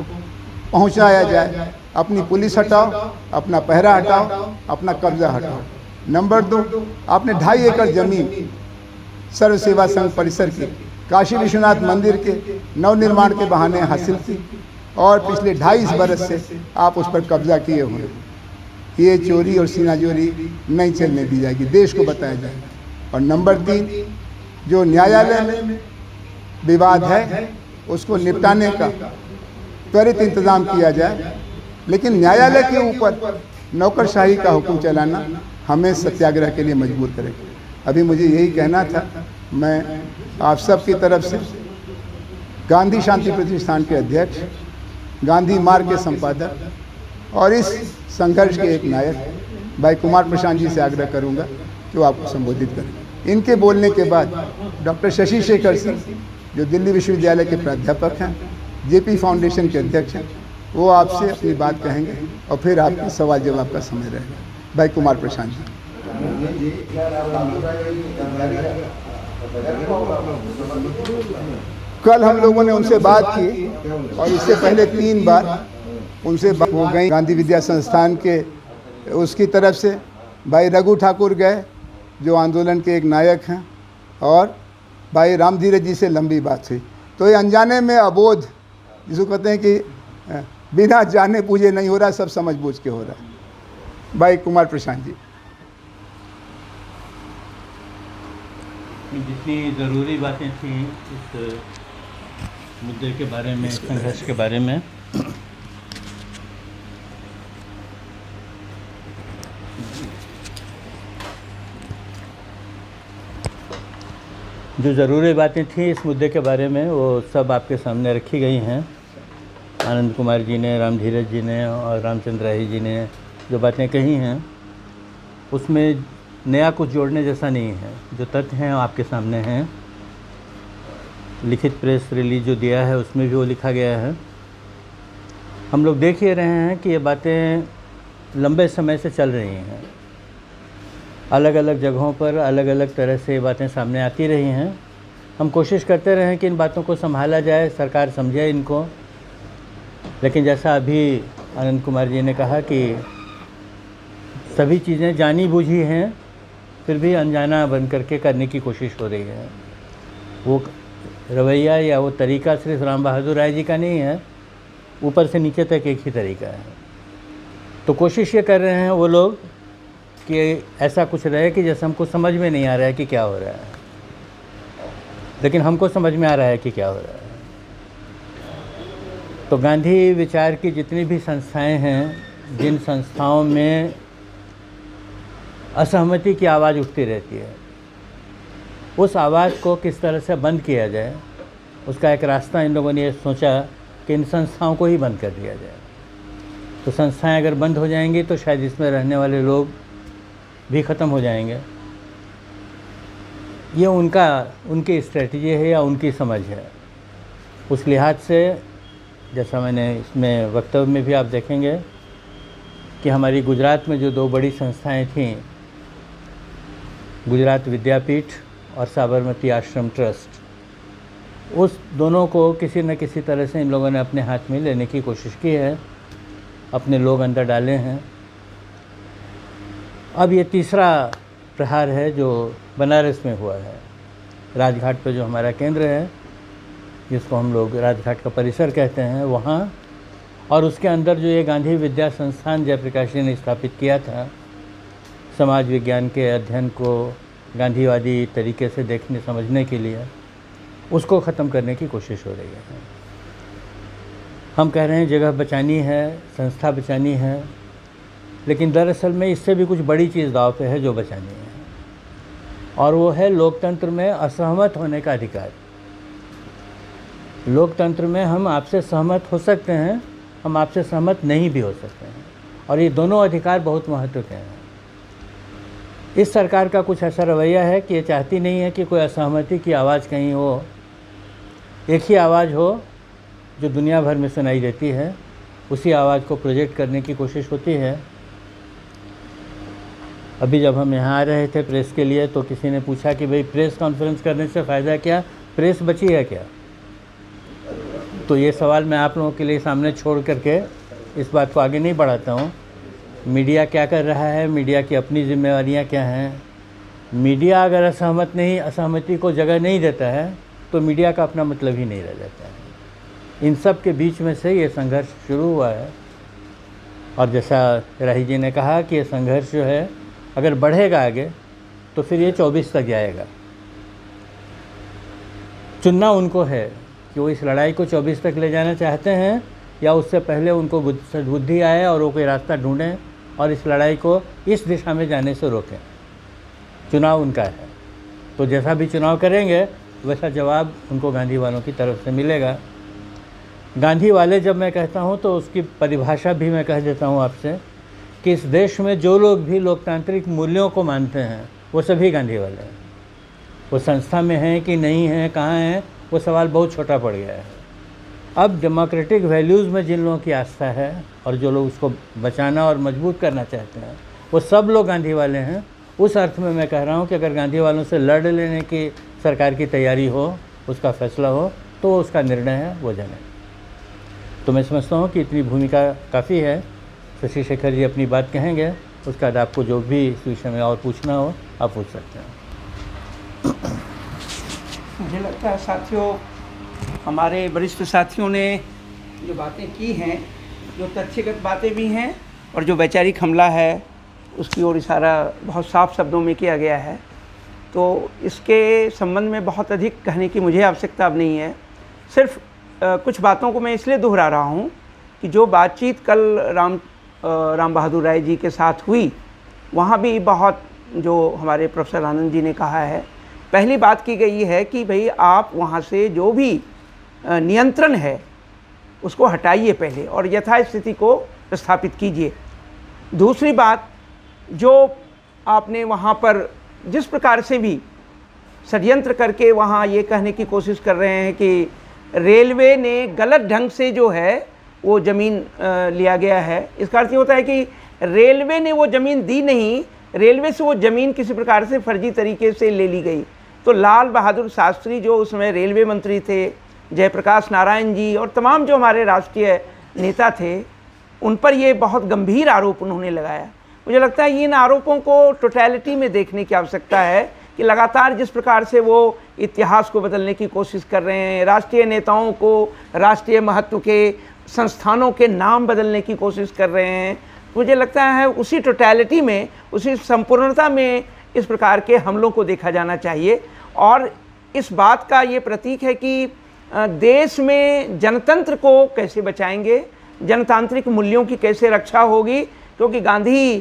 C: पहुंचाया जाए। अपनी पुलिस हटाओ, अपना पहरा हटाओ, अपना कब्जा हटाओ। नंबर 2, आपने 2.5 एकड़ जमीन सर्व सेवा संघ परिसर की काशी विश्वनाथ मंदिर के नवनिर्माण के बहाने हासिल की और पिछले 2.5 बरस से आप उस पर कब्जा किए हुए हैं। ये चोरी और सीनाजोरी नहीं चलने दी जाएगी, देश को बताया जाएगा। और नंबर 3, जो न्यायालय में विवाद है उसको निपटाने का त्वरित इंतजाम किया जाए, लेकिन न्यायालय के ऊपर नौकरशाही का हुक्म चलाना हमें सत्याग्रह के लिए मजबूर करेगा। अभी मुझे यही कहना था। मैं आप सब की तरफ से गांधी शांति प्रतिष्ठान के अध्यक्ष, गांधी मार्ग के संपादक और इस संघर्ष के एक नायक भाई कुमार प्रशांत जी से आग्रह करूंगा कि वो आपको संबोधित करें। इनके बोलने के बाद डॉक्टर शशि शेखर सिंह जो दिल्ली विश्वविद्यालय के प्राध्यापक हैं, जेपी फाउंडेशन के अध्यक्ष हैं, वो आपसे अपनी बात कहेंगे और फिर आपके सवाल जवाब का समय रहेगा। भाई कुमार प्रशांत जी। कल हम लोगों ने उनसे बात की और इससे पहले 3 बार उनसे हो गई। गांधी विद्या संस्थान के उसकी तरफ से भाई रघु ठाकुर गए जो आंदोलन के एक नायक हैं, और भाई राम धीरज जी से लंबी बात हुई। तो ये अनजाने में अबोध, जिसको कहते हैं कि बिना जाने पूजे नहीं हो रहा, सब समझ बूझ के हो रहा है। भाई कुमार प्रशांत जी।
B: जितनी ज़रूरी बातें थी इस मुद्दे के बारे में, संघर्ष के बारे में, जो ज़रूरी बातें थी इस मुद्दे के बारे में वो सब आपके सामने रखी गई हैं। आनंद कुमार जी ने, राम धीरज जी ने और रामचंद्र राही जी ने जो बातें कही हैं उसमें नया कुछ जोड़ने जैसा नहीं है। जो तथ्य हैं आपके सामने हैं। लिखित प्रेस रिलीज जो दिया है उसमें भी वो लिखा गया है। हम लोग देख ही रहे हैं कि ये बातें लंबे समय से चल रही हैं। अलग अलग जगहों पर अलग अलग तरह से ये बातें सामने आती रही हैं। हम कोशिश करते रहे कि इन बातों को संभाला जाए, सरकार समझे इनको, लेकिन जैसा अभी आनंद कुमार जी ने कहा कि सभी चीज़ें जानी बूझी हैं, फिर भी अनजाना बन करके करने की कोशिश हो रही है। वो रवैया या वो तरीका सिर्फ राम बहादुर राय जी का नहीं है, ऊपर से नीचे तक एक ही तरीका है। तो कोशिश ये कर रहे हैं वो लोग कि ऐसा कुछ रहे कि जैसे हमको समझ में नहीं आ रहा है कि क्या हो रहा है, लेकिन हमको समझ में आ रहा है कि क्या हो रहा है। तो गांधी विचार की जितनी भी संस्थाएं हैं, जिन संस्थाओं में असहमति की आवाज़ उठती रहती है, उस आवाज़ को किस तरह से बंद किया जाए, उसका एक रास्ता इन लोगों ने सोचा कि इन संस्थाओं को ही बंद कर दिया जाए। तो संस्थाएं अगर बंद हो जाएंगी तो शायद इसमें रहने वाले लोग भी ख़त्म हो जाएंगे। ये उनकी स्ट्रेटजी है या उनकी समझ है। उस लिहाज से जैसा मैंने इसमें वक्तव्य में भी आप देखेंगे कि हमारी गुजरात में जो 2 बड़ी संस्थाएं थीं, गुजरात विद्यापीठ और साबरमती आश्रम ट्रस्ट, उस दोनों को किसी न किसी तरह से इन लोगों ने अपने हाथ में लेने की कोशिश की है, अपने लोग अंदर डाले हैं। अब ये तीसरा प्रहार है जो बनारस में हुआ है, राजघाट पे जो हमारा केंद्र है, जिसको हम लोग राजघाट का परिसर कहते हैं, वहाँ, और उसके अंदर जो ये गांधी विद्या संस्थान जयप्रकाश जी ने स्थापित किया था, समाज विज्ञान के अध्ययन को गांधीवादी तरीके से देखने समझने के लिए, उसको ख़त्म करने की कोशिश हो रही है। हम कह रहे हैं जगह बचानी है, संस्था बचानी है, लेकिन दरअसल में इससे भी कुछ बड़ी चीज़ दांव पे है जो बचानी है, और वो है लोकतंत्र में असहमत होने का अधिकार। लोकतंत्र में हम आपसे सहमत हो सकते हैं, हम आपसे सहमत नहीं भी हो सकते हैं, और ये दोनों अधिकार बहुत महत्व के हैं। इस सरकार का कुछ ऐसा रवैया है कि ये चाहती नहीं है कि कोई असहमति की आवाज़ कहीं हो, एक ही आवाज़ हो जो दुनिया भर में सुनाई देती है, उसी आवाज़ को प्रोजेक्ट करने की कोशिश होती है। अभी जब हम यहाँ आ रहे थे प्रेस के लिए तो किसी ने पूछा कि भाई प्रेस कॉन्फ्रेंस करने से फ़ायदा क्या, प्रेस बची है क्या? तो ये सवाल मैं आप लोगों के लिए सामने छोड़ करके इस बात को आगे नहीं बढ़ाता हूँ। मीडिया क्या कर रहा है, मीडिया की अपनी जिम्मेवारियाँ क्या हैं। मीडिया अगर असहमति को जगह नहीं देता है तो मीडिया का अपना मतलब ही नहीं रह जाता है। इन सब के बीच में से ये संघर्ष शुरू हुआ है, और जैसा राही जी ने कहा कि ये संघर्ष जो है अगर बढ़ेगा आगे तो फिर ये 24 तक जाएगा। चुनना उनको है कि वो इस लड़ाई को 24 तक ले जाना चाहते हैं या उससे पहले उनको बुद्धि आए और वो कोई रास्ता ढूंढें और इस लड़ाई को इस दिशा में जाने से रोकें। चुनाव उनका है, तो जैसा भी चुनाव करेंगे वैसा जवाब उनको गांधी वालों की तरफ से मिलेगा। गांधी वाले जब मैं कहता हूँ तो उसकी परिभाषा भी मैं कह देता हूँ आपसे कि इस देश में जो लोग भी लोकतांत्रिक मूल्यों को मानते हैं वो सभी गांधी वाले हैं। वो संस्था में हैं कि नहीं हैं, कहाँ हैं, वो सवाल बहुत छोटा पड़ गया है। अब डेमोक्रेटिक वैल्यूज़ में जिन लोगों की आस्था है और जो लोग उसको बचाना और मजबूत करना चाहते हैं वो सब लोग गांधी वाले हैं। उस अर्थ में मैं कह रहा हूँ कि अगर गांधी वालों से लड़ लेने की सरकार की तैयारी हो, उसका फैसला हो, तो उसका निर्णय है वो जाने। तो मैं समझता हूँ कि इतनी भूमिका काफ़ी है। शशि शेखर जी अपनी बात कहेंगे, उसके बाद आपको जो भी इस विषय में और पूछना हो आप पूछ सकते हैं।
D: मुझे लगता है साथियों, हमारे वरिष्ठ साथियों ने जो बातें की हैं, जो तथ्यगत बातें भी हैं और जो वैचारिक हमला है उसकी ओर इशारा बहुत साफ शब्दों में किया गया है। तो इसके संबंध में बहुत अधिक कहने की मुझे आवश्यकता अब नहीं है। सिर्फ कुछ बातों को मैं इसलिए दोहरा रहा हूँ कि जो बातचीत कल राम बहादुर राय जी के साथ हुई, वहाँ भी बहुत जो हमारे प्रोफेसर आनंद जी ने कहा है, पहली बात की गई है कि भाई आप वहाँ से जो भी नियंत्रण है उसको हटाइए पहले और यथास्थिति को स्थापित कीजिए। दूसरी बात, जो आपने वहाँ पर जिस प्रकार से भी षड्यंत्र करके वहाँ ये कहने की कोशिश कर रहे हैं कि रेलवे ने गलत ढंग से जो है वो ज़मीन लिया गया है, इसका अर्थ ये होता है कि रेलवे ने वो ज़मीन दी नहीं, रेलवे से वो ज़मीन किसी प्रकार से फर्जी तरीके से ले ली गई। तो लाल बहादुर शास्त्री जो उसमें रेलवे मंत्री थे, जयप्रकाश नारायण जी और तमाम जो हमारे राष्ट्रीय नेता थे, उन पर ये बहुत गंभीर आरोप उन्होंने लगाया। मुझे लगता है इन आरोपों को टोटलिटी में देखने की आवश्यकता है कि लगातार जिस प्रकार से वो इतिहास को बदलने की कोशिश कर रहे हैं, राष्ट्रीय नेताओं को राष्ट्रीय महत्व के संस्थानों के नाम बदलने की कोशिश कर रहे हैं, मुझे लगता है उसी टोटलिटी में, उसी संपूर्णता में इस प्रकार के हमलों को देखा जाना चाहिए। और इस बात का ये प्रतीक है कि देश में जनतंत्र को कैसे बचाएंगे, जनतांत्रिक मूल्यों की कैसे रक्षा होगी, क्योंकि गांधी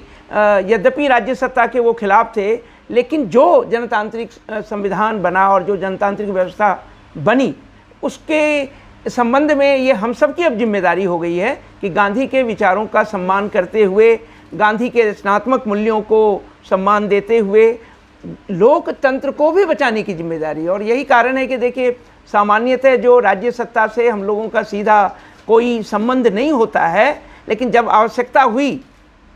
D: यद्यपि राज्य सत्ता के वो खिलाफ थे, लेकिन जो जनतांत्रिक संविधान बना और जो जनतांत्रिक व्यवस्था बनी उसके संबंध में ये हम सब की अब जिम्मेदारी हो गई है कि गांधी के विचारों का सम्मान करते हुए, गांधी के रचनात्मक मूल्यों को सम्मान देते हुए लोकतंत्र को भी बचाने की जिम्मेदारी। और यही कारण है कि देखिए, सामान्यतः जो राज्य सत्ता से हम लोगों का सीधा कोई संबंध नहीं होता है, लेकिन जब आवश्यकता हुई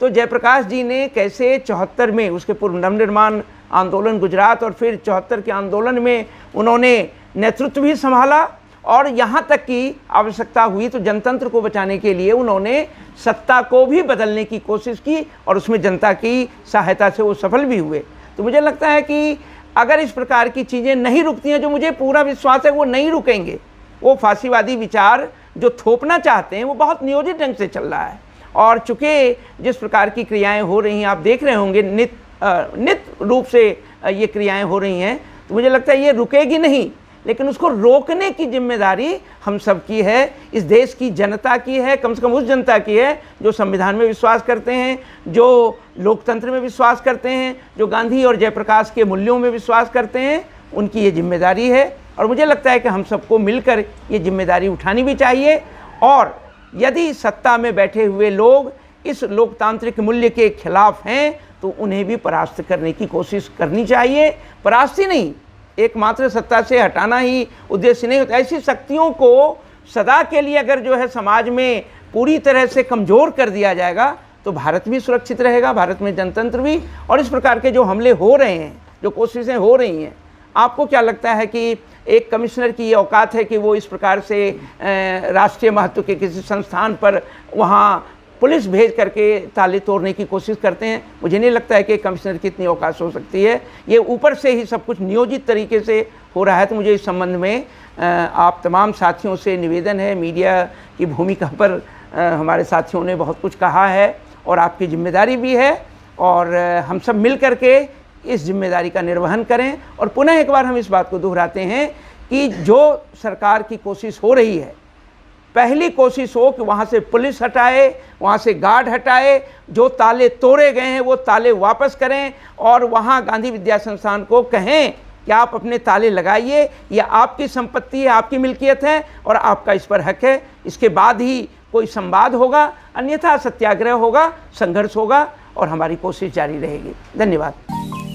D: तो जयप्रकाश जी ने कैसे 74 में उसके पूर्व नवनिर्माण आंदोलन गुजरात और फिर 74 के आंदोलन में उन्होंने नेतृत्व भी संभाला और यहाँ तक कि आवश्यकता हुई तो जनतंत्र को बचाने के लिए उन्होंने सत्ता को भी बदलने की कोशिश की और उसमें जनता की सहायता से वो सफल भी हुए। तो मुझे लगता है कि अगर इस प्रकार की चीज़ें नहीं रुकती हैं, जो मुझे पूरा विश्वास है वो नहीं रुकेंगे, वो फांसीवादी विचार जो थोपना चाहते हैं वो बहुत नियोजित ढंग से चल रहा है। और चूँकि जिस प्रकार की क्रियाएं हो रही हैं, आप देख रहे होंगे नित रूप से ये क्रियाएं हो रही हैं, तो मुझे लगता है ये रुकेगी नहीं, लेकिन उसको रोकने की जिम्मेदारी हम सब की है, इस देश की जनता की है, कम से कम उस जनता की है जो संविधान में विश्वास करते हैं, जो लोकतंत्र में विश्वास करते हैं, जो गांधी और जयप्रकाश के मूल्यों में विश्वास करते हैं, उनकी ये जिम्मेदारी है। और मुझे लगता है कि हम सबको मिलकर ये जिम्मेदारी उठानी भी चाहिए। और यदि सत्ता में बैठे हुए लोग इस लोकतांत्रिक मूल्य के खिलाफ हैं तो उन्हें भी परास्त करने की कोशिश करनी चाहिए। परास्त ही नहीं, एकमात्र सत्ता से हटाना ही उद्देश्य नहीं होता। ऐसी शक्तियों को सदा के लिए अगर जो है समाज में पूरी तरह से कमज़ोर कर दिया जाएगा तो भारत भी सुरक्षित रहेगा, भारत में जनतंत्र भी। और इस प्रकार के जो हमले हो रहे हैं, जो कोशिशें हो रही हैं, आपको क्या लगता है कि एक कमिश्नर की ये औकात है कि वो इस प्रकार से राष्ट्रीय महत्व के किसी संस्थान पर वहाँ पुलिस भेज करके ताले तोड़ने की कोशिश करते हैं? मुझे नहीं लगता है कि कमिश्नर की इतनी औकात हो सकती है। ये ऊपर से ही सब कुछ नियोजित तरीके से हो रहा है। तो मुझे इस संबंध में आप तमाम साथियों से निवेदन है, मीडिया की भूमिका पर हमारे साथियों ने बहुत कुछ कहा है और आपकी जिम्मेदारी भी है, और हम सब मिल करके इस जिम्मेदारी का निर्वहन करें। और पुनः एक बार हम इस बात को दोहराते हैं कि जो सरकार की कोशिश हो रही है पहली कोशिश हो कि वहाँ से पुलिस हटाए, वहाँ से गार्ड हटाए, जो ताले तोड़े गए हैं वो ताले वापस करें और वहाँ गांधी विद्या संस्थान को कहें कि आप अपने ताले लगाइए, ये आपकी संपत्ति है, आपकी मिल्कियत है और आपका इस पर हक है। इसके बाद ही कोई संवाद होगा, अन्यथा सत्याग्रह होगा, संघर्ष होगा और हमारी कोशिश जारी रहेगी। धन्यवाद।